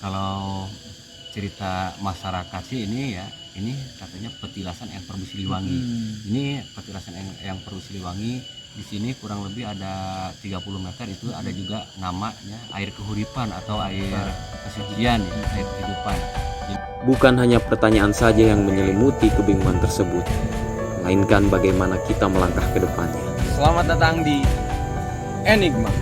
Kalau cerita masyarakat sih ini ya, ini katanya petilasan Emperu Siliwangi. Ini petilasan Emperu Siliwangi, di sini kurang lebih ada 30 meter itu ada juga namanya air kehuripan atau air kesucian ya, air kehidupan. Bukan hanya pertanyaan saja yang menyelimuti kebingungan tersebut, melainkan bagaimana kita melangkah ke depannya. Selamat datang di Enigma.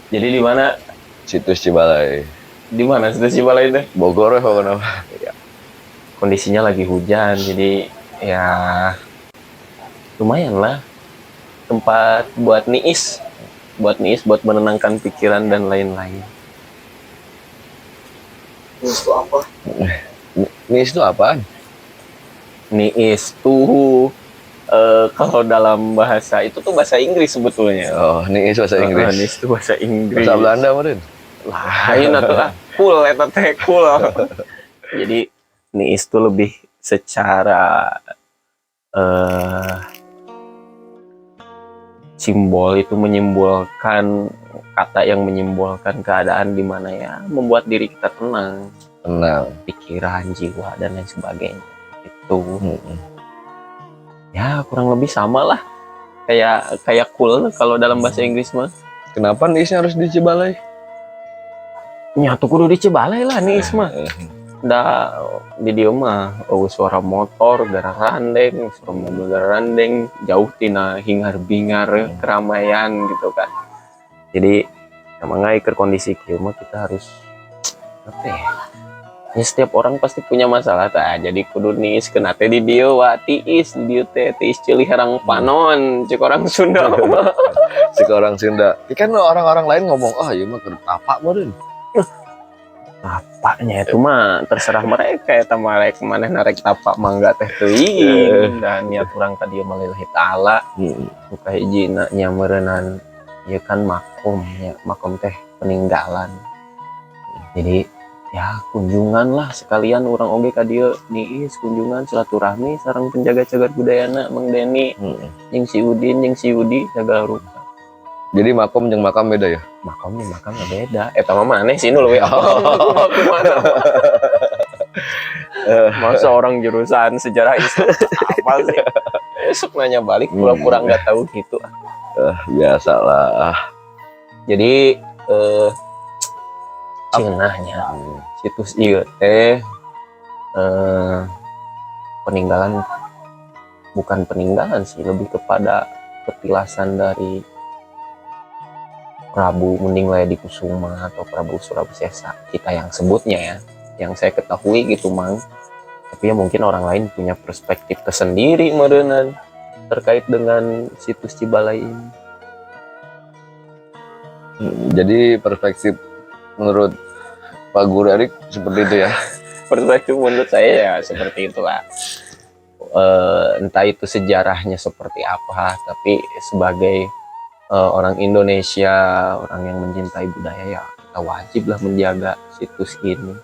Jadi di mana? Situs Cibalai. Di mana situs Cibalai itu? Bogor ya kenapa? Kondisinya lagi hujan, jadi ya lumayan lah tempat buat niis, buat menenangkan pikiran dan lain-lain. Nis itu apaan? Niis tuh kalau dalam bahasa itu tuh bahasa Inggris sebetulnya. Oh, nis bahasa Inggris. Niis itu bahasa Inggris. Bahasa Belanda meren. Lain atau cool eta teh cool. Jadi niis itu lebih secara simbol itu menyimbolkan kata yang menyimbolkan keadaan di mana ya membuat diri kita tenang, pikiran, jiwa dan lain sebagainya. Itu ya kurang lebih sama lah kayak cool kalau dalam bahasa Inggris mah. Kenapa nisnya harus di Cibalai? Nyatu kudu di Cibalai lah niis mah. Da di dia mah suara motor gara randeng, suara mobil gara randeng, jauh tina hingar-bingar keramaian gitu kan. Jadi emang ke kondisi kieu mah kita harus apa ya? Ya setiap orang pasti punya masalah tah. Jadi kudu niis kena teh di dieu wa tiis di dieu teh tiis ceulih harang panon cek orang Sunda. Cek orang Sunda. Kan orang-orang lain ngomong, "Ah, ieu mah keur tapak meureun." Tapaknya itu mah terserah mereka ya tamarek mana narek tapak mangga teh teuing dan niat urang ka dieu malillahi taala buka hijina nya meureunnan ieu kan makom ya makom teh peninggalan. Jadi ya kunjungan lah sekalian urang oge ka dieu niis kunjungan silaturahmi sareng penjaga cagar budayana Mang Deni jeung si Udin jeung si Yudi jaga rupa. Jadi makom jeung makam beda ya? Makomnya beda. Eta mah maneh sih nu leuwih apa kumaha. Masa orang jurusan sejarah Islam apa sih? Esok nanya balik pura-pura nggak tahu gitu. Biasalah. Jadi cenahnya situs ieu teh peninggalan, bukan peninggalan sih, lebih kepada petilasan dari Prabu Mending Layadikusuma atau Prabu Surabsesa kita yang sebutnya ya, yang saya ketahui gitu Mang. Tapi ya mungkin orang lain punya perspektif tersendiri meureunnan terkait dengan situs Cibalai ini. Jadi perspektif menurut Pak Guru Erik seperti itu ya? Perspektif menurut saya ya seperti itulah. Entah itu sejarahnya seperti apa, tapi sebagai orang Indonesia, orang yang mencintai budaya ya kita wajib lah menjaga situs ini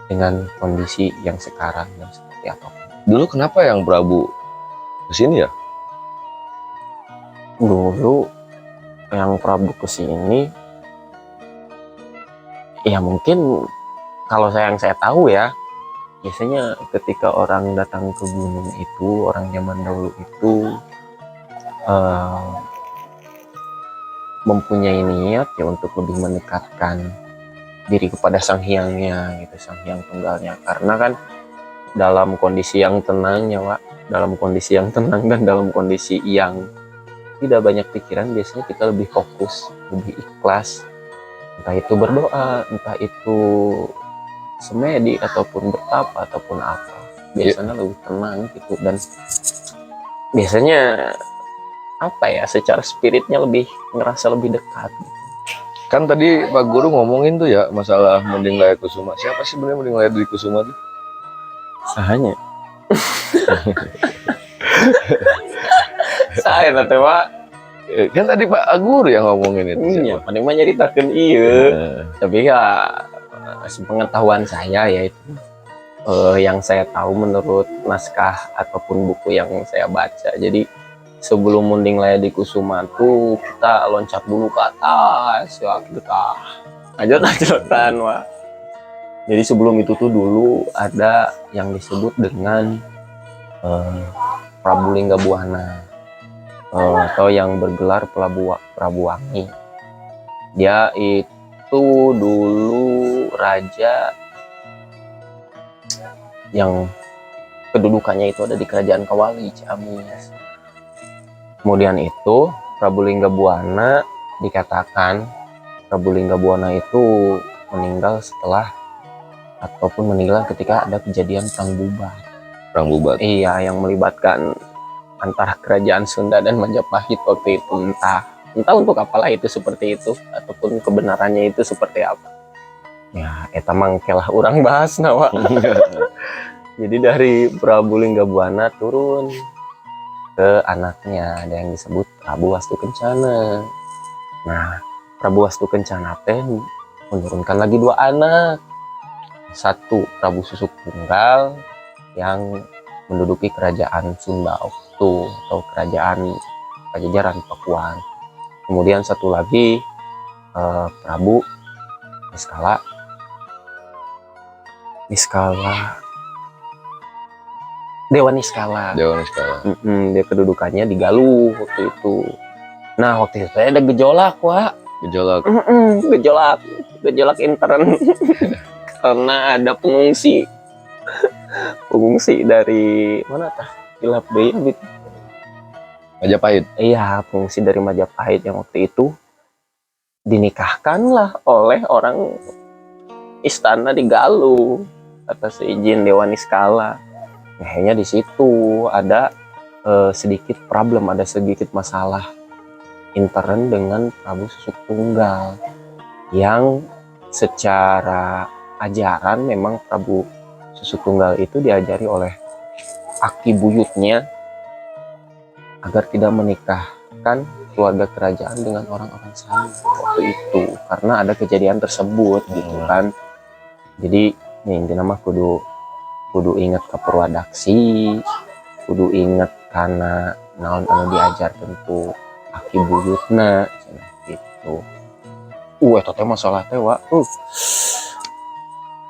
dengan kondisi yang sekarang yang seperti apa. Dulu kenapa yang Prabu kesini ya? Dulu yang Prabu kesini ya mungkin kalau yang saya tahu ya, biasanya ketika orang datang ke gunung itu, orang zaman dahulu itu mempunyai niat ya untuk lebih mendekatkan diri kepada sang hyangnya gitu, sang hyang tunggalnya. Karena kan dalam kondisi yang tenang ya Wak, dalam kondisi yang tenang dan dalam kondisi yang tidak banyak pikiran, biasanya kita lebih fokus, lebih ikhlas, entah itu berdoa, entah itu semedi ataupun bertapa ataupun apa, biasanya lebih tenang gitu. Dan biasanya apa ya, secara spiritnya lebih ngerasa lebih dekat gitu. Kan tadi Pak Guru ngomongin tuh ya masalah Mending Laya Kusuma. Siapa sih sebenarnya Mending Laya Dwi Kusuma tuh? Sahanya saya nanti Pak. Kan tadi Pak Guru yang ngomongin itu. Iya, paling mah nyeritakeun iya. Tapi ya sepengetahuan saya ya itu yang saya tahu menurut naskah ataupun buku yang saya baca. Jadi sebelum Munding Laya di Kusuma tuh kita loncat dulu ke atas ya, kita ajot-ajotan Wak. Jadi sebelum itu tuh dulu ada yang disebut dengan Prabu Linggabuana, atau yang bergelar Prabu Wangi. Dia itu dulu raja yang kedudukannya itu ada di Kerajaan Kawali Ciamis. Kemudian itu Prabu Linggabuana, dikatakan Prabu Linggabuana itu meninggal setelah ataupun meninggal ketika ada kejadian perang bubat. Perang bubat. Iya, yang melibatkan antara kerajaan Sunda dan Majapahit waktu itu. Entah untuk apalah itu seperti itu, ataupun kebenarannya itu seperti apa. Ya, eta mangkelah orang bahas nawa. Jadi dari Prabu Linggabuana turun ke anaknya, ada yang disebut Prabu Wastukencana. Nah, Prabu Wastukencana teh menurunkan lagi 2 anak. Satu Prabu Susuk Tunggal yang menduduki kerajaan Sunda waktu, atau kerajaan Pajajaran Pakuan. Kemudian satu lagi Prabu Dewa Niskala. Dia kedudukannya di Galuh waktu itu. Nah waktu itu ada gejolak Wak. Gejolak intern. Karena ada pengungsi dari mana tah? Hilap deui gitu. Majapahit. Iya, pengungsi dari Majapahit yang waktu itu dinikahkanlah oleh orang istana di Galuh atas izin Dewa Niskala. Kayaknya di situ ada sedikit problem, ada sedikit masalah intern dengan Prabu Susuk Tunggal, yang secara ajaran memang Prabu Susuk Tunggal itu diajari oleh aki buyutnya agar tidak menikahkan keluarga kerajaan dengan orang-orang sana waktu itu, karena ada kejadian tersebut gitu kan. Jadi nih nama kudu ingat ke Purwadaksi, kudu ingat karena naon anu diajar tentu aki buyutna gitu. Eta teh masalah teh Wak.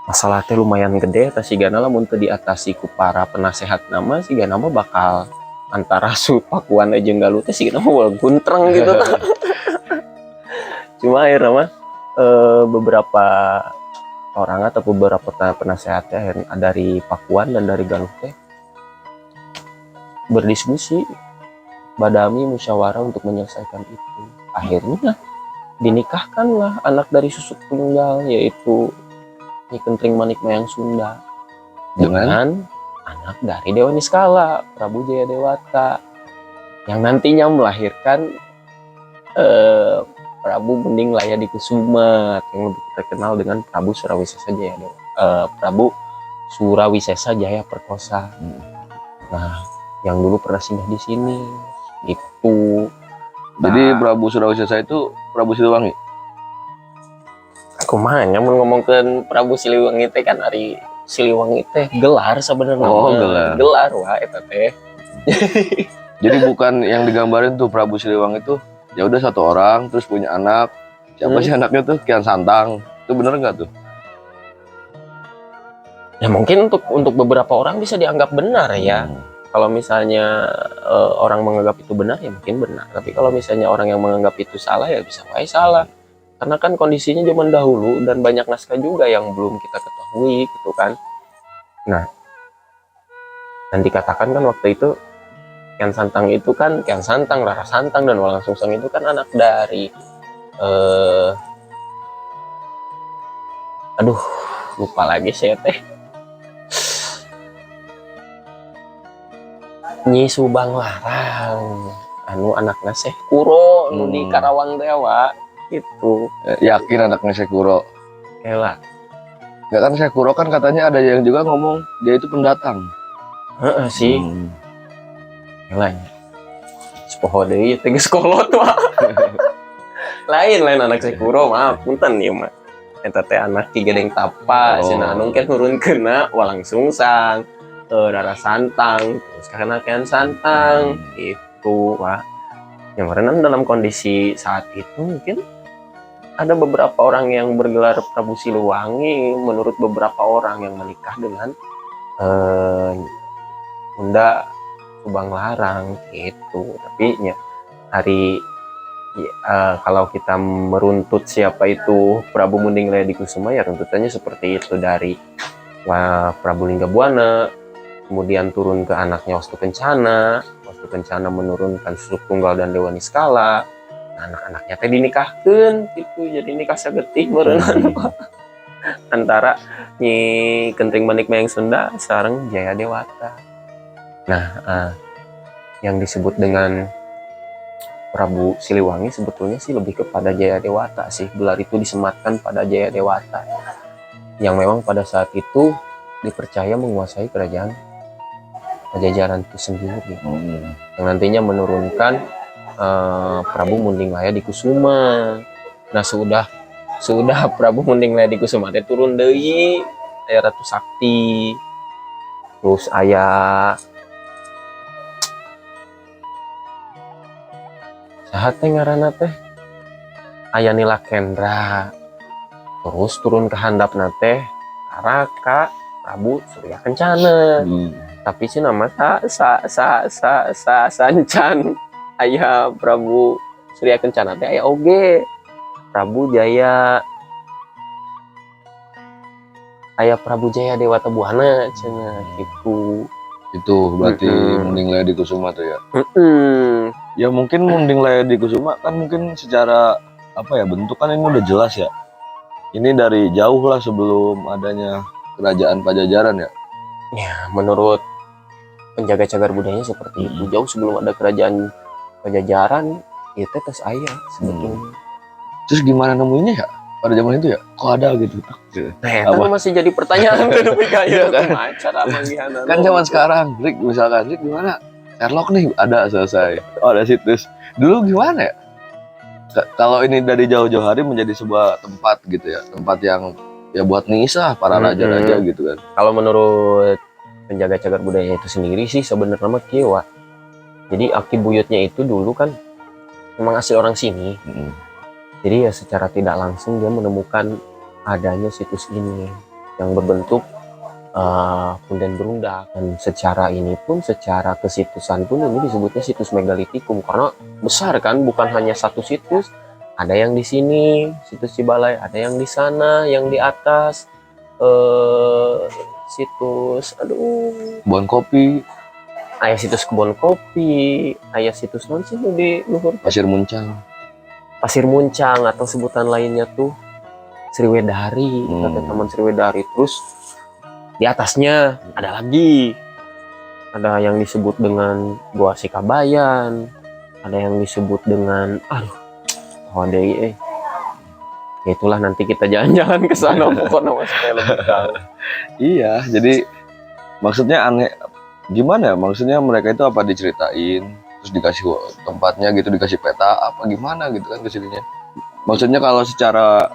Masalah teh lumayan gede, sigana lamun teu diatasi ku para penasehat nama, sigana mah bakal antara Pakuan jeung Galuh teh sigana mah guntreng gitu. Cuma akhirnya mah beberapa orang atau beberapa penasehat dari Pakuan dan dari Galuh teh berdiskusi, badami musyawarah untuk menyelesaikan itu. Akhirnya dinikahkanlah anak dari Susuk Tunggal, yaitu Nyi Kentring Manik Mayang Sunda dengan anak dari Dewa Niskala, Prabu Jayadewata, yang nantinya melahirkan Prabu Mending Laya di Kusuma, yang lebih terkenal dengan Prabu Surawisesa Jaya Perkosa. Nah, yang dulu pernah singgah di sini itu. Jadi Prabu Surawisesa itu Prabu Siliwangi. Kumaha nya mun ngomongkeun Prabu Siliwangi teh kan ari Siliwangi teh gelar sebenarnya. Oh, gelar wah eta teh. Jadi bukan yang digambarin tuh Prabu Siliwangi itu ya udah satu orang terus punya anak. Siapa sih anaknya tuh? Kian Santang. Itu bener nggak tuh? Ya mungkin untuk beberapa orang bisa dianggap benar ya. Kalau misalnya orang menganggap itu benar ya mungkin benar. Tapi kalau misalnya orang yang menganggap itu salah ya bisa wae salah. Karena kan kondisinya zaman dahulu dan banyak naskah juga yang belum kita ketahui gitu kan. Nah, dan dikatakan kan waktu itu Kian Santang itu kan Kian Santang, Rara Santang dan Walang Sungsang itu kan anak dari aduh lupa lagi saya teh. Nyi Subang Larang anu anaknya Syekh Kuro nu di Karawang Dewa itu. Yakin anaknya Syekh Kuro? Kela. Ya kan Syekh Kuro kan katanya ada yang juga ngomong dia itu pendatang. Heeh sih. Kela. Sepoho deui teh geus kolot wah. Lain anak Syekh Kuro, maaf punten ieu mah. Eta teh anak Ki Gedeng Tapa, cenah anu ke nurunkeunna Walang Sungsang, Rara Santang, terus karena Kian Santang itu, Pak. Yang karena dalam kondisi saat itu mungkin ada beberapa orang yang bergelar Prabu Siliwangi, menurut beberapa orang yang menikah dengan Bunda Subang Larang gitu. Tapi ya hari kalau kita meruntut siapa itu Prabu Munding Laya Dikusuma, ya runtutannya seperti itu dari Prabu Linggabuana, kemudian turun ke anaknya Wastu Kencana menurunkan Susuk Tunggal dan Dewa Niskala. Nah, anak-anaknya teh dinikahkeun gitu, jadi nikah sagetih meureun antara Nyi Kenting Manik Mayang Sunda sareng Jaya Dewata. Nah, yang disebut dengan Prabu Siliwangi sebetulnya sih lebih kepada Jaya Dewata sih. Gelar itu disematkan pada Jaya Dewata yang memang pada saat itu dipercaya menguasai kerajaan Pajajaran itu sendiri, yang nantinya menurunkan Prabu Munding Laya Dikusuma. Nah, sudah Prabu Munding Laya Dikusuma teh turun deui aya Ratu Sakti, terus aya saha teh ngaranna teh aya Nila Kendra, terus turun ke handapna teh Raka Prabu Surya Kencana. Tapi sih nama sancan aya Prabu Surya Kencana teh aya oge Prabu Jaya, aya Prabu Jaya Dewata Buana cenah gitu. Itu berarti Munding Laya Dikusuma tuh ya. Ya mungkin Munding Laya Dikusuma kan mungkin secara apa ya, bentuk kan ini udah jelas ya. Ini dari jauh lah sebelum adanya kerajaan Pajajaran ya. Ya, menurut penjaga cagar budayanya seperti itu. Jauh sebelum ada kerajaan Pajajaran, itu tes ayah sebetulnya. Terus gimana nemuinnya ya pada zaman itu ya? Kok ada gitu? Nah, itu masih jadi pertanyaan ke kayak kan? Kan zaman sekarang, Rick misalkan, Rick gimana? Sherlock nih ada selesai. Oh, ada situs. Dulu gimana ya? Kalau ini dari jauh-jauh hari menjadi sebuah tempat gitu ya, tempat yang ya buat nisah para raja-raja gitu kan. Kalau menurut penjaga cagar budaya itu sendiri sih sebenarnya mah kieu. Jadi Aki Buyutnya itu dulu kan memang asli orang sini. Jadi ya secara tidak langsung dia menemukan adanya situs ini yang berbentuk punden berundak, dan secara ini pun, secara kesitusan pun ini disebutnya situs megalitikum karena besar kan, bukan hanya satu situs, ada yang di sini situs Cibalai, ada yang di sana, yang di atas situs Kebun kopi, ayah situs kebun kopi, ayah situs non sih di luhur Pasir Muncang atau sebutan lainnya tuh Sriwedari, Taman Sriwedari. Terus di atasnya ada lagi, ada yang disebut dengan Goa Sikabayan, ada yang disebut dengan ya itulah, nanti kita jalan-jalan ke sana pokoknya supaya lebih tahu. Iya, jadi maksudnya aneh gimana ya, maksudnya mereka itu apa diceritain terus dikasih tempatnya gitu, dikasih peta apa gimana gitu kan kesininya. Maksudnya kalau secara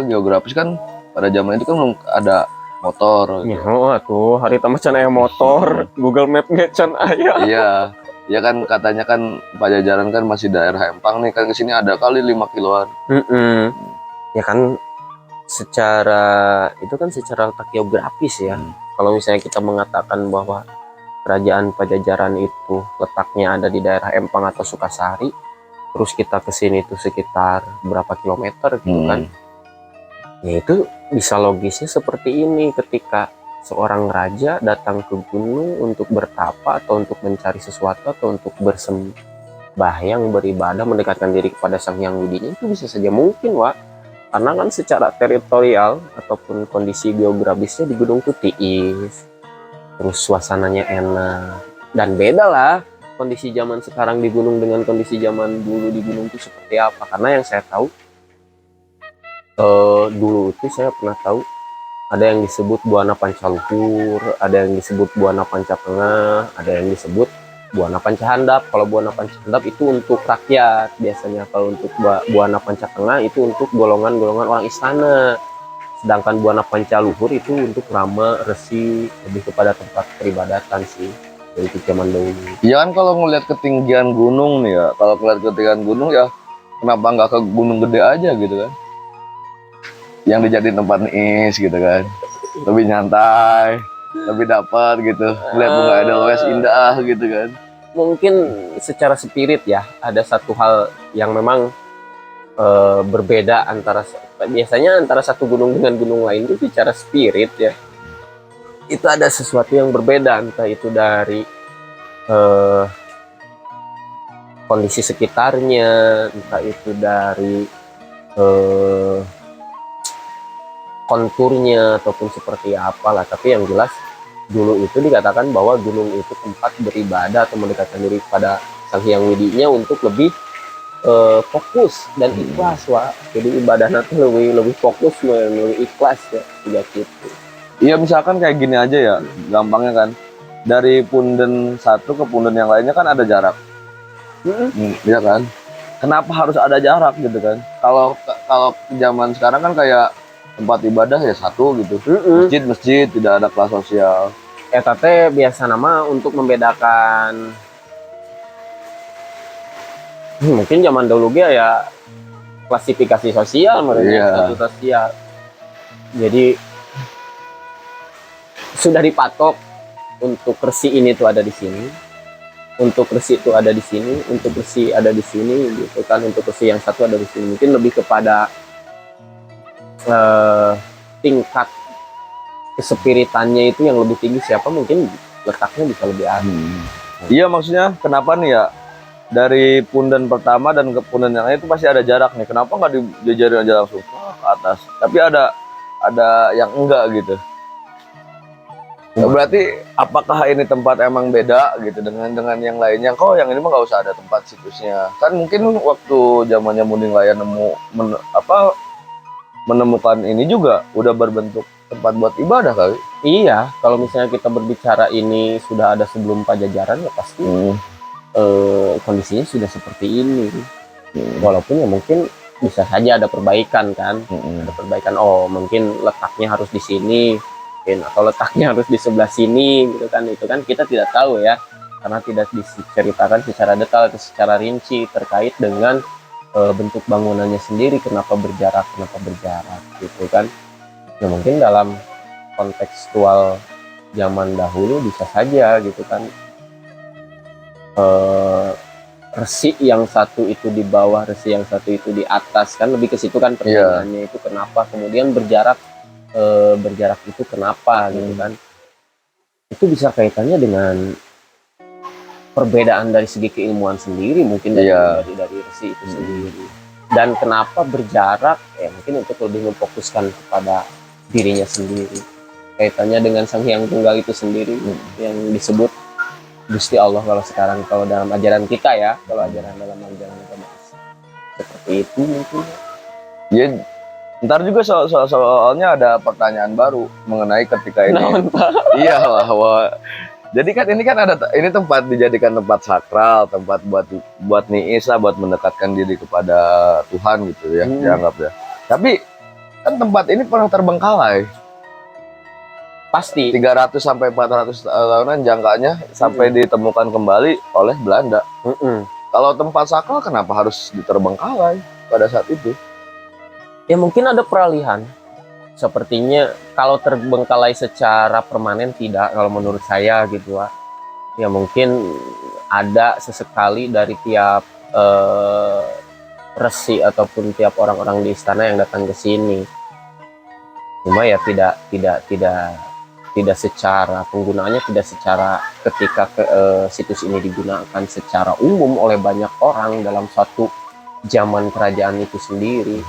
geografis kan pada zaman itu kan belum ada motor gitu. Ya, tuh hari macan aya motor, Google Map ngecan aya. Iya. Ya kan katanya kan Pajajaran kan masih daerah Empang nih, kan kesini ada kali 5 kiloan. Ya kan secara letak geografis ya. Kalau misalnya kita mengatakan bahwa kerajaan Pajajaran itu letaknya ada di daerah Empang atau Sukasari, terus kita ke sini tuh sekitar berapa kilometer gitu kan. Ya itu bisa logisnya seperti ini, ketika seorang raja datang ke gunung untuk bertapa atau untuk mencari sesuatu atau untuk bersembahyang, beribadah, mendekatkan diri kepada Sang Hyang Widinya, itu bisa saja mungkin, Wak. Karena kan secara teritorial ataupun kondisi geografisnya di gunung itu tiis, terus suasananya enak, dan beda lah kondisi zaman sekarang di gunung dengan kondisi zaman dulu di gunung itu seperti apa. Karena yang saya tahu, dulu itu saya pernah tahu ada yang disebut Buana Pancaluhur, ada yang disebut Buana Pancatengah, ada yang disebut Buana Pancahandap. Kalau Buana Pancahandap itu untuk rakyat biasanya, kalau untuk Buana Pancatengah itu untuk golongan-golongan orang istana. Sedangkan Buana Pancaluhur itu untuk rama, resi, lebih kepada tempat peribadatan sih dari zaman dahulu. Iya kan, kalau ngeliat ketinggian gunung nih ya, kalau ngeliat ketinggian gunung ya, kenapa nggak ke gunung gede aja gitu kan? Yang dijadiin tempat niis gitu kan, lebih nyantai, lebih dapat gitu, lihat bunga edelweiss indah gitu kan. Mungkin secara spirit ya, ada satu hal yang memang berbeda biasanya antara satu gunung dengan gunung lain itu secara spirit ya. Itu ada sesuatu yang berbeda, entah itu dari kondisi sekitarnya, entah itu dari konturnya ataupun seperti apalah. Tapi yang jelas dulu itu dikatakan bahwa gunung itu tempat beribadah atau mendekatkan diri kepada Sang Hyang Widinya untuk lebih fokus dan ikhlas, Wak. Jadi ibadah nanti lebih fokus, lebih ikhlas ya, tidak gitu. Iya, misalkan kayak gini aja ya, gampangnya kan, dari punden satu ke punden yang lainnya kan ada jarak. Iya kan, kenapa harus ada jarak gitu kan? Kalau zaman sekarang kan kayak tempat ibadah ya satu gitu, masjid tidak ada kelas sosial. Tate biasa nama untuk membedakan, mungkin zaman dahulu ya klasifikasi sosial, mereka sosial. Jadi sudah dipatok, untuk resi ini tuh ada di sini, untuk resi itu ada di sini, untuk resi ada di sini gitu kan, untuk resi yang satu ada di sini. Mungkin lebih kepada tingkat kespiritannya itu yang lebih tinggi siapa, mungkin letaknya bisa lebih atas. Iya, maksudnya kenapa nih ya, dari punden pertama dan ke punden yang lain itu pasti ada jarak nih, kenapa nggak dijajarin aja langsung ke atas, tapi ada yang enggak gitu. Berarti apakah ini tempat emang beda gitu dengan yang lainnya? Kok yang ini mah nggak usah ada tempat situsnya? Kan mungkin waktu zamannya Munding Laya menemukan ini juga udah berbentuk tempat buat ibadah kali. Iya, kalau misalnya kita berbicara ini sudah ada sebelum Pajajaran ya pasti kondisinya sudah seperti ini. Walaupun ya mungkin bisa saja ada perbaikan kan, ada perbaikan. Oh, mungkin letaknya harus di sini, atau letaknya harus di sebelah sini gitu kan. Itu kan kita tidak tahu ya, karena tidak diceritakan secara detail atau secara rinci terkait dengan bentuk bangunannya sendiri, kenapa berjarak gitu kan. Ya mungkin dalam kontekstual zaman dahulu bisa saja gitu kan, resi yang satu itu di bawah, resi yang satu itu di atas kan, lebih ke situ kan pertanyaannya. Itu kenapa kemudian berjarak itu kenapa gitu kan. Itu bisa kaitannya dengan perbedaan dari segi keilmuan sendiri, mungkin dari resi itu sendiri. Dan kenapa berjarak ya mungkin untuk lebih memfokuskan kepada dirinya sendiri, kaitannya dengan Sang Hyang Tunggal itu sendiri yang disebut Gusti Allah kalau dalam ajaran kita ya, kalau dalam ajaran agama seperti itu mungkin. Ya, ntar juga soalnya ada pertanyaan baru mengenai ketika ini. Iya, bahwa jadi kan ini kan ini tempat dijadikan tempat sakral, tempat buat niis lah, buat mendekatkan diri kepada Tuhan gitu ya, dianggap ya. Tapi kan tempat ini pernah terbengkalai. Pasti 300 sampai 400 tahunan jangkanya sampai ditemukan kembali oleh Belanda. Kalau tempat sakral kenapa harus diterbengkalai pada saat itu? Ya mungkin ada peralihan. Sepertinya kalau terbengkalai secara permanen tidak, kalau menurut saya gitu, Wak. Ya mungkin ada sesekali dari tiap resi ataupun tiap orang-orang di istana yang datang ke sini. Cuma ya tidak secara penggunaannya, tidak secara ketika situs ini digunakan secara umum oleh banyak orang dalam suatu zaman kerajaan itu sendiri.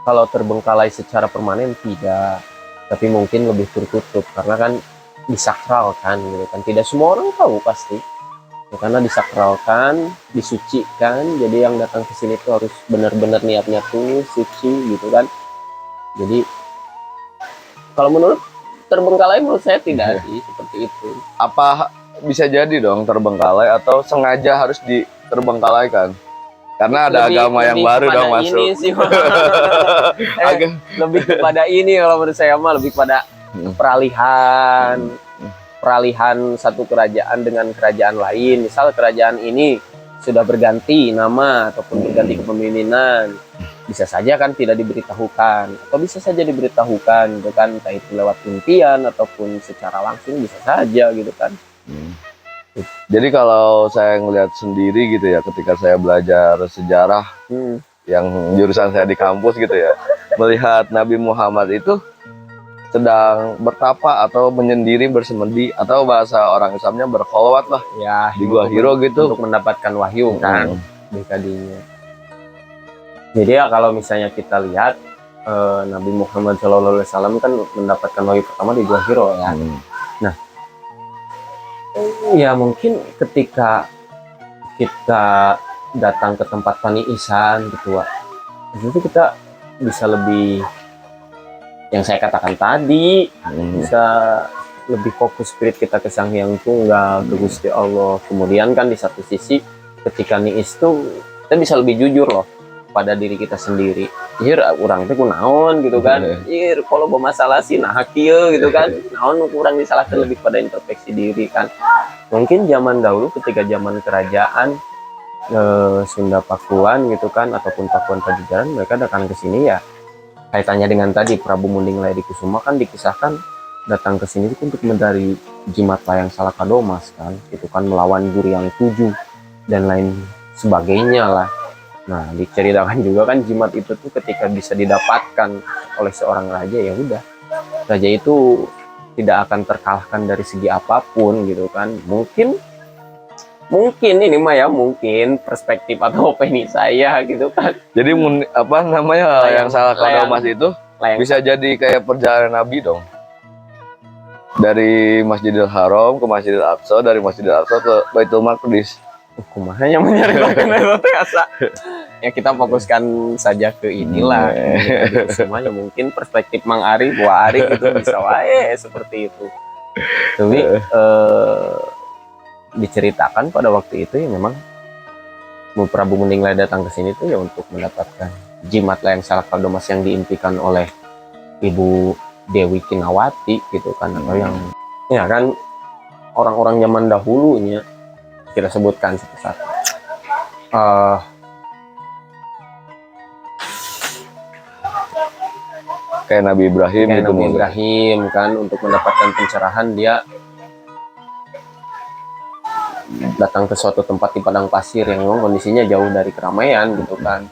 Kalau terbengkalai secara permanen tidak, tapi mungkin lebih tertutup karena kan disakralkan gitu kan. Tidak semua orang tahu pasti. Ya, karena disakralkan, disucikan, jadi yang datang ke sini tuh harus benar-benar niatnya tuh suci gitu kan. Jadi kalau menurut terbengkalai, menurut saya tidak sih seperti itu. Apa bisa jadi dong terbengkalai atau sengaja harus diterbengkalaikan? Karena ada agama yang baru dong masuk. Ini sih, lebih kepada ini kalau menurut saya mah, lebih kepada peralihan satu kerajaan dengan kerajaan lain. Misal kerajaan ini sudah berganti nama ataupun berganti kepemimpinan, bisa saja kan tidak diberitahukan, atau bisa saja diberitahukan gitu kan, entah itu lewat impian ataupun secara langsung, bisa saja gitu kan. Jadi kalau saya ngelihat sendiri gitu ya, ketika saya belajar sejarah yang jurusan saya di kampus gitu ya, melihat Nabi Muhammad itu sedang bertapa atau menyendiri, bersemedi, atau bahasa orang Islamnya berkholwat lah Ya, di Gua Hiro gitu untuk mendapatkan wahyu kan BKD-nya. Jadi ya kalau misalnya kita lihat Nabi Muhammad SAW kan mendapatkan wahyu pertama di Gua Hiro ya. Nah, ya mungkin ketika kita datang ke tempat paniisan gitu, itu kita bisa lebih, yang saya katakan tadi, bisa lebih fokus spirit kita ke Sang Hyang Tunggal, ke Gusti Allah. Kemudian kan di satu sisi ketika niis tuh kita bisa lebih jujur loh pada diri kita sendiri. Orang itu kunaon gitu kan. Kalau bermasalah sih nah kieu gitu kan. Naon kurang disalahkan, lebih pada introspeksi diri kan. Mungkin zaman dahulu ketika zaman kerajaan Sunda Pakuan gitu kan, ataupun Pakuan Pajajaran, mereka datang ke sini ya kaitannya dengan tadi Prabu Munding Layadikusuma kan dikisahkan datang ke sini untuk mencari jimat layang Salakadomas kan, itu kan melawan Guryang 7 dan lain sebagainya lah. Nah, diceritakan juga kan jimat itu tuh ketika bisa didapatkan oleh seorang raja, ya udah, raja itu tidak akan terkalahkan dari segi apapun gitu kan. Mungkin ini mah ya, mungkin perspektif atau opini saya gitu kan. Jadi apa namanya yang Salakadomas itu bisa jadi kayak perjalanan Nabi dong. Dari Masjidil Haram ke Masjidil Aqsa, dari Masjidil Aqsa ke Baitul Maqdis. Kumahnya menyeritakan itu asa. Ya kita fokuskan saja ke inilah. Semuanya mungkin perspektif Mang Ari, Buah Ari itu bisa wae seperti itu. Tapi diceritakan pada waktu itu ya memang Prabu Munding Laya datang ke sini tuh ya untuk mendapatkan jimat layang Salakadomas yang diimpikan oleh Ibu Dewi Kinawati gitu kan, atau yang ya kan orang-orang zaman dahulunya kita sebutkan satu-satu. Kayak Nabi Ibrahim Kayak gitu. Nabi Ibrahim kan, untuk mendapatkan pencerahan dia datang ke suatu tempat di padang pasir yang memang kondisinya jauh dari keramaian gitu kan.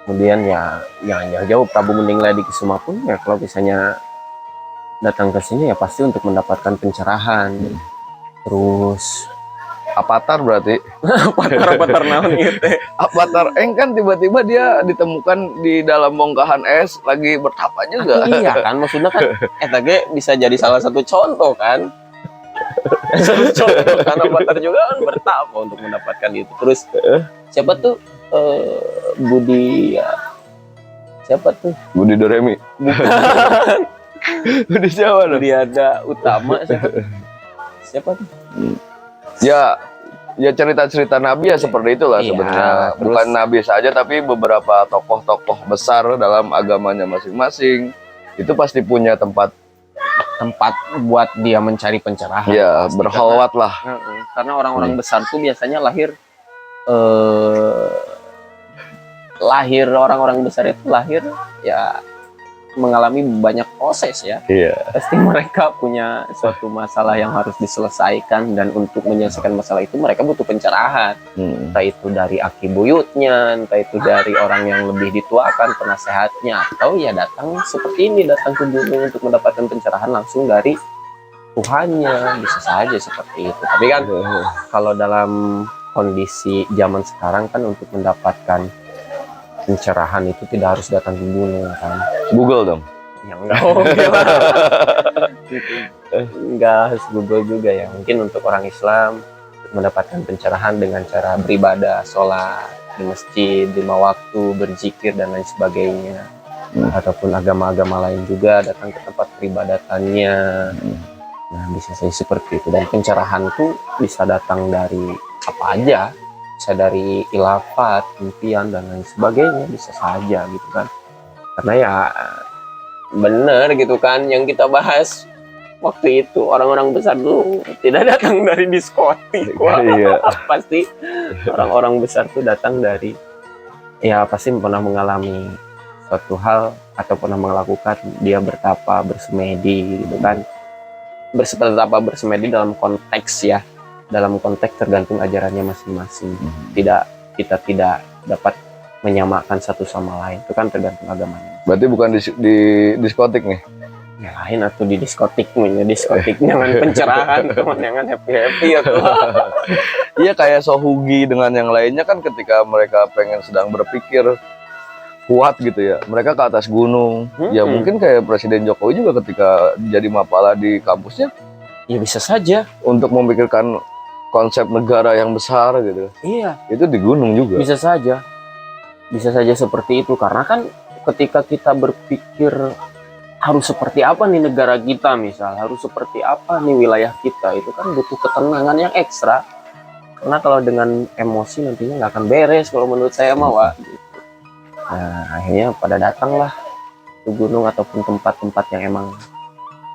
Kemudian ya jangan jauh-jauh Prabu Munding Layadikusuma pun ya kalau misalnya datang ke sini ya pasti untuk mendapatkan pencerahan. Terus Avatar berarti. Avatar naon gitu. Avatar kan tiba-tiba dia ditemukan di dalam bongkahan es lagi bertapa juga. Iya kan, maksudnya kan eta ge bisa jadi salah satu contoh kan. Karena Avatar juga kan bertapa untuk mendapatkan itu. Terus siapa tuh Budi ya, siapa tuh Budi Doremi. bukan Budi siapa dong? Budi ada Utama siapa tuh Ya cerita-cerita Nabi ya seperti itulah Iya, sebenarnya. terus- Bukan Nabi saja tapi beberapa tokoh-tokoh besar dalam agamanya masing-masing itu pasti punya tempat buat dia mencari pencerahan. ya Pasti, berkholwat lah. karena orang-orang besar tuh biasanya lahir orang-orang besar itu lahir ya mengalami banyak proses ya. Iya. Pasti mereka punya suatu masalah yang harus diselesaikan, dan untuk menyelesaikan masalah itu mereka butuh pencerahan. Entah itu dari aki buyutnya, entah itu dari orang yang lebih dituakan, penasehatnya, atau ya datang seperti ini, datang ke gunung untuk mendapatkan pencerahan langsung dari Tuhannya, bisa saja seperti itu. Tapi kan kalau dalam kondisi zaman sekarang kan untuk mendapatkan pencerahan itu tidak harus datang ke gunung kan. Google dong. Ya enggak, oke lah. Enggak harus Google juga ya. Mungkin untuk orang Islam mendapatkan pencerahan dengan cara beribadah, sholat di masjid, 5 waktu, berzikir dan lain sebagainya. Ataupun agama-agama lain juga datang ke tempat peribadatannya. Nah, bisa saja seperti itu. Dan pencerahan tuh bisa datang dari apa aja. Bisa dari ilafat, impian, dan lain sebagainya, bisa saja gitu kan. Karena ya bener gitu kan yang kita bahas waktu itu, orang-orang besar tuh tidak datang dari diskotik. Wah, Iya. pasti orang-orang besar tuh datang dari, ya pasti pernah mengalami suatu hal atau pernah melakukan, dia bertapa, bersemedi gitu kan. Bertapa, bersemedi dalam konteks ya, dalam konteks tergantung ajarannya masing-masing. Kita tidak dapat menyamakan satu sama lain, itu kan tergantung agamanya. Berarti bukan di diskotik nih. Ya lain atau di diskotiknya, jangan pencerahan, teman, jangan happy atau Iya, kayak Sohugi dengan yang lainnya kan, ketika mereka pengen sedang berpikir kuat gitu ya, mereka ke atas gunung. Ya mungkin kayak Presiden Jokowi juga ketika jadi mapala di kampusnya, ya bisa saja untuk memikirkan konsep negara yang besar gitu, iya, itu di gunung juga. bisa saja seperti itu. Karena kan ketika kita berpikir harus seperti apa nih negara kita, misal harus seperti apa nih wilayah kita, itu kan butuh ketenangan yang ekstra. Karena kalau dengan emosi nantinya nggak akan beres kalau menurut saya mah, Wak. Gitu. Nah, akhirnya pada datanglah ke gunung ataupun tempat-tempat yang emang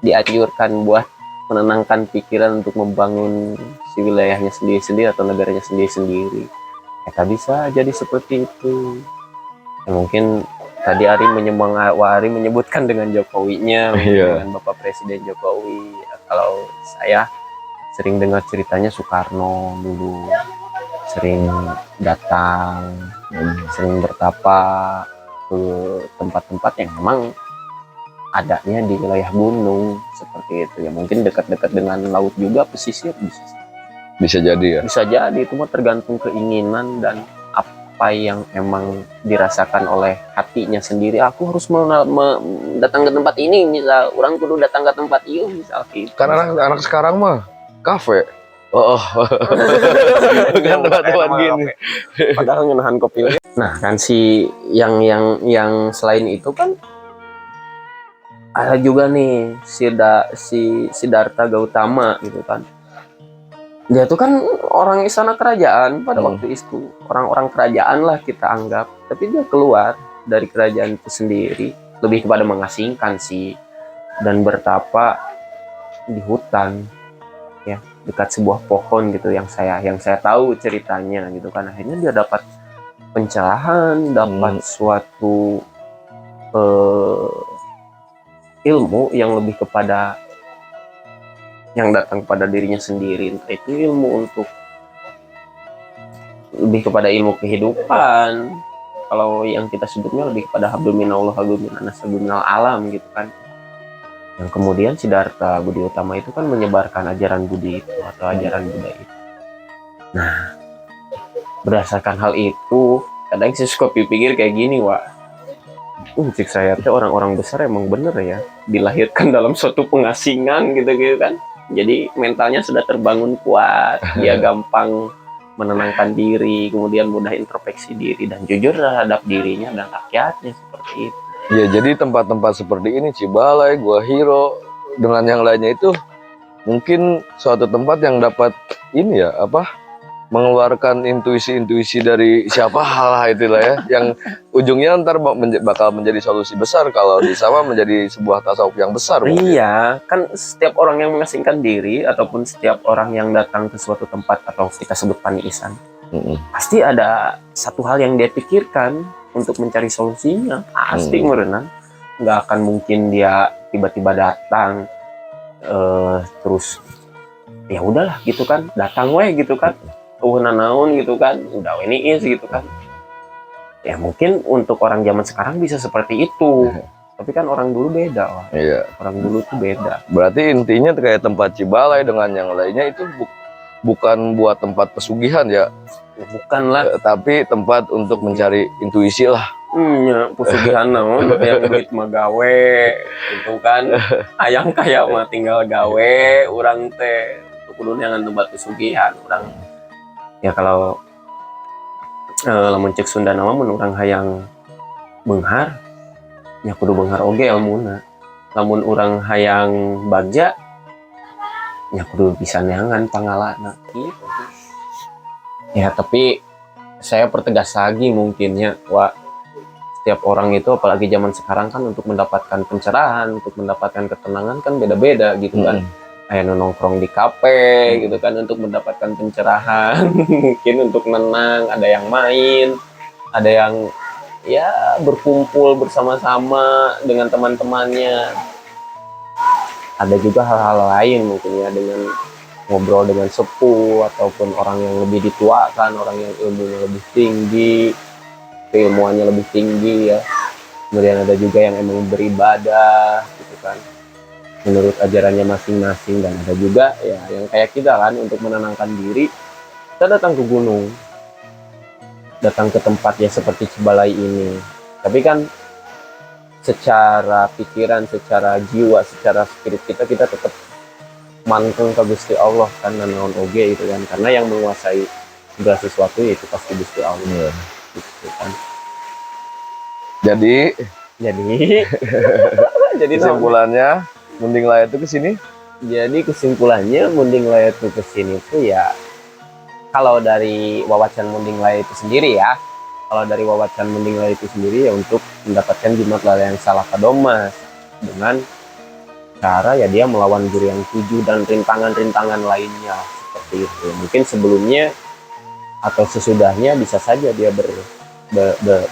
dianjurkan buat menenangkan pikiran untuk membangun si wilayahnya sendiri-sendiri atau negaranya sendiri-sendiri. Ya bisa jadi seperti itu. Ya, mungkin tadi Ari menyebutkan dengan Jokowinya, Iya. dengan Bapak Presiden Jokowi. Ya, kalau saya sering dengar ceritanya Soekarno dulu sering datang, sering bertapa ke tempat-tempat yang memang adanya di wilayah gunung seperti itu ya. Mungkin dekat-dekat dengan laut juga, pesisir Bisa jadi ya. bisa jadi. Itu mah tergantung keinginan dan apa yang emang dirasakan oleh hatinya sendiri. Aku harus datang ke tempat ini, misal orang kudu datang ke tempat itu, misal gitu. Kan anak sekarang mah kafe. Oh, kan tempat-tempat gini. Padahal ngenahan kopi. Nah kan si yang selain itu kan ada juga nih si Siddhartha Gautama gitu kan. Dia tuh kan orang istana kerajaan pada waktu itu, orang-orang kerajaan lah kita anggap. Tapi dia keluar dari kerajaan itu sendiri, lebih kepada mengasingkan sih, dan bertapa di hutan ya, dekat sebuah pohon gitu, yang saya tahu ceritanya gitu kan. Akhirnya dia dapat pencerahan, dapat suatu ilmu yang lebih kepada yang datang kepada dirinya sendiri. Entah itu ilmu untuk lebih kepada ilmu kehidupan, kalau yang kita sebutnya lebih kepada hablum minallah, hablum minanas, hablum minal alam gitu kan. Yang kemudian Siddhartha Budi Utama itu kan menyebarkan ajaran Budi itu atau ajaran Buddha itu. Nah, berdasarkan hal itu, kadang saya suka pikir kayak gini, Wak. Cik saya tuh orang-orang besar emang bener ya, dilahirkan dalam suatu pengasingan gitu kan. Jadi mentalnya sudah terbangun kuat, dia gampang menenangkan diri, kemudian mudah introspeksi diri dan jujur terhadap dirinya dan rakyatnya seperti itu. Ya, jadi tempat-tempat seperti ini, Cibalai, Gua Hiro, dengan yang lainnya itu mungkin suatu tempat yang dapat ini ya, mengeluarkan intuisi-intuisi dari siapa halah itulah ya, yang ujungnya ntar bakal menjadi solusi besar kalau di sana menjadi sebuah tasawuf yang besar. Iya, kan setiap orang yang mengasingkan diri ataupun setiap orang yang datang ke suatu tempat atau kita sebut paniisan, pasti ada satu hal yang dia pikirkan untuk mencari solusinya, pasti merenang. nggak akan mungkin dia tiba-tiba datang terus ya udahlah gitu kan, datang we gitu kan, naon gitu kan, udah we niis gitu kan. Ya mungkin untuk orang zaman sekarang bisa seperti itu, tapi kan orang dulu beda lah. Iya. Orang dulu tuh beda. Berarti intinya kayak tempat Cibalai dengan yang lainnya itu bukan buat tempat pesugihan ya, Ya, bukan lah. tapi tempat untuk mencari intuisi lah. Ya, pesugihan naon yang duit mah gawe gitu kan. Ayang kaya mah tinggal gawe, orang teh kudu jangan tempat pesugihan. Orang ya kalau lamun cek Sunda nama mun urang hayang beunghar nya kudu beunghar oge elmuna. Lamun urang hayang bagja nya kudu bisa neangan pangalana gitu. Ya tapi saya pertegas lagi mungkinnya setiap orang itu apalagi zaman sekarang kan untuk mendapatkan pencerahan, untuk mendapatkan ketenangan kan beda-beda gitu kan. Kayak nongkrong di kafe gitu kan untuk mendapatkan pencerahan. Mungkin untuk menang, ada yang main, ada yang ya berkumpul bersama-sama dengan teman-temannya. Ada juga hal-hal lain mungkin ya, dengan ngobrol dengan sepuh ataupun orang yang lebih dituakan, orang yang ilmunya lebih tinggi, keilmuannya lebih tinggi ya. Kemudian ada juga yang emang beribadah gitu kan, menurut ajarannya masing-masing. Dan ada juga ya yang kayak kita kan, untuk menenangkan diri kita datang ke gunung, datang ke tempat ya seperti Cibalai ini. Tapi kan secara pikiran, secara jiwa, secara spirit kita tetap manteng ke Gusti Allah kan, naon oge itu kan, karena yang menguasai segala sesuatu yaitu pasti Gusti Allah. Gitu kan. Jadi jadi kesimpulannya Munding Laya itu kesini. Jadi kesimpulannya Munding Laya itu kesini tuh ya, kalau dari wawacan Munding Laya itu sendiri ya, kalau dari wawacan Munding Laya itu sendiri ya untuk mendapatkan jimat layang Salakadomas dengan cara ya dia melawan guru yang 7 dan rintangan-rintangan lainnya seperti itu. Mungkin sebelumnya atau sesudahnya bisa saja dia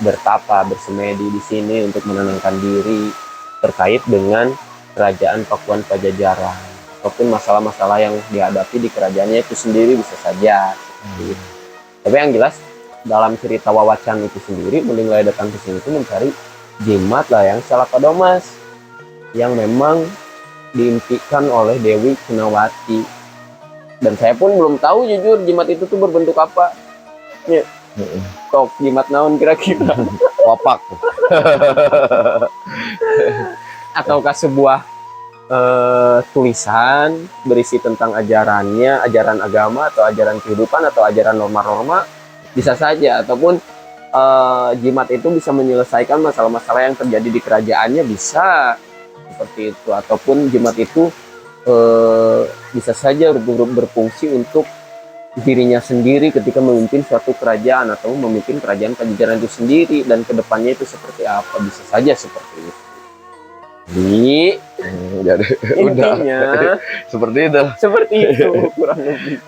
bertapa, bersemedi di sini untuk menenangkan diri terkait dengan kerajaan Pakuan Pajajaran ataupun masalah-masalah yang dihadapi di kerajaannya itu sendiri, bisa saja seperti itu. Tapi yang jelas dalam cerita wawacan itu sendiri, Munding Laya datang ke sini itu mencari jimat layang Salakadomas yang memang diimpikan oleh Dewi Cunawati. Dan saya pun belum tahu jujur jimat itu tuh berbentuk apa. Ya. Tok jimat naon kira-kira? Wapak. Ataukah sebuah tulisan berisi tentang ajarannya, ajaran agama atau ajaran kehidupan atau ajaran norma-norma, bisa saja. Ataupun jimat itu bisa menyelesaikan masalah-masalah yang terjadi di kerajaannya, bisa seperti itu. Ataupun jimat itu bisa saja berfungsi untuk dirinya sendiri ketika memimpin suatu kerajaan atau memimpin kerajaan Pajajaran itu sendiri, dan kedepannya itu seperti apa, bisa saja seperti itu. Jadi udah seperti itu kurang lebih.